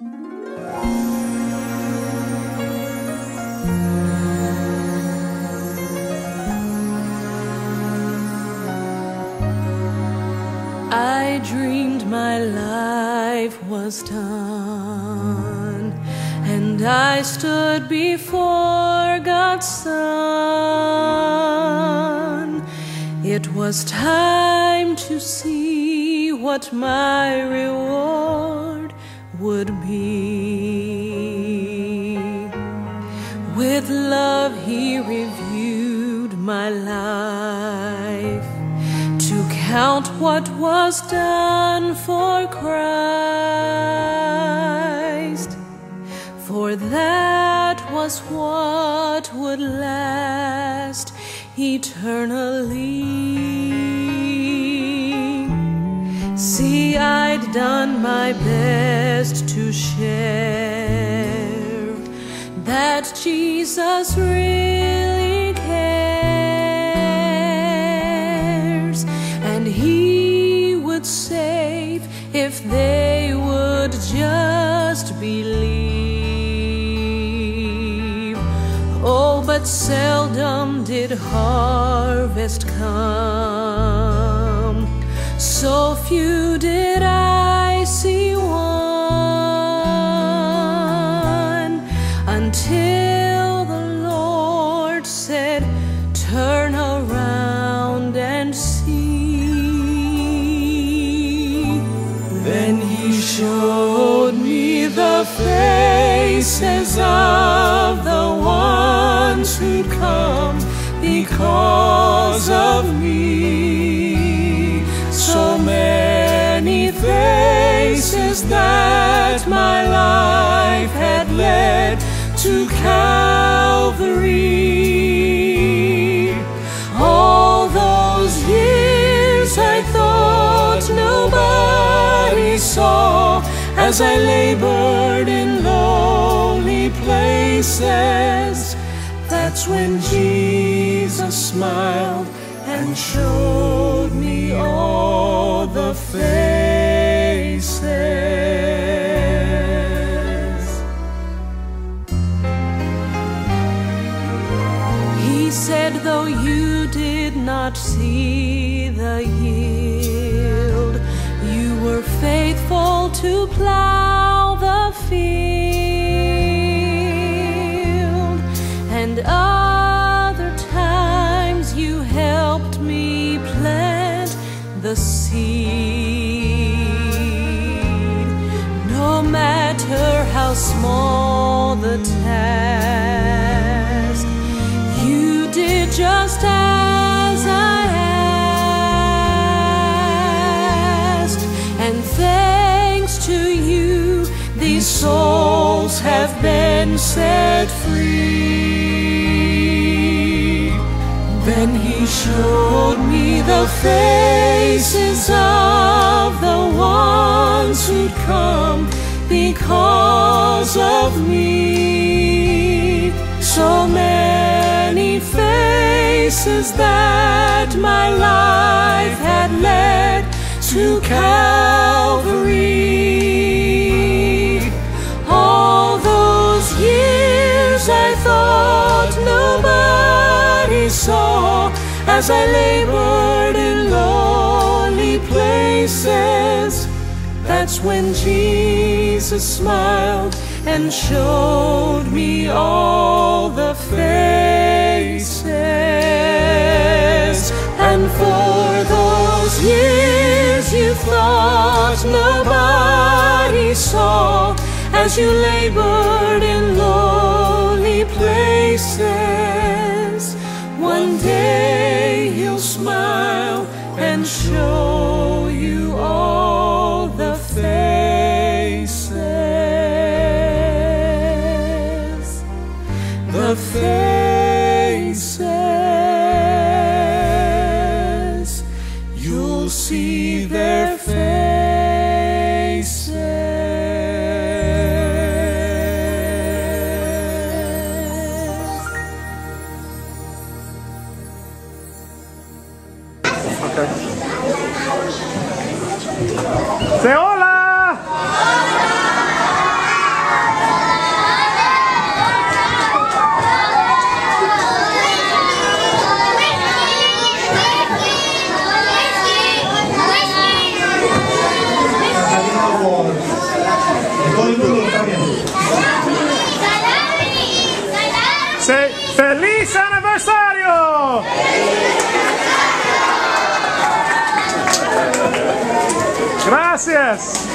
I dreamed my life was done, and I stood before God's Son. It was time to see what my reward would be. With love He reviewed my life, to count what was done for Christ, for that was what would last eternally. See, I'd done my best to share that Jesus really cares, and He would save if they would just believe. Oh, but seldom did harvest come, so few did I see one, until the Lord said, "Turn around and see." Then He showed me the faces of the ones who'd come because of me. So many faces that my life had led to Calvary. All those years I thought nobody saw, as I labored in lonely places. That's when Jesus smiled and showed me all the faces. He said, though you did not see the yield, you were faithful to plow the field, and other times you helped me plant the seed. No matter how small the task, you did just as I asked, and thanks to you, these souls have been set free. Then He showed me the faces of the ones who'd come because of me. So many faces that my life had led to Calvary. All those years I thought nobody saw, as I labored in lonely places. That's when Jesus smiled and showed me all the faces. And for those years you thought nobody saw, as you labored in lonely places, one day He'll smile and show you all the faces. The faces, you'll see their faces. Okay. Gracias.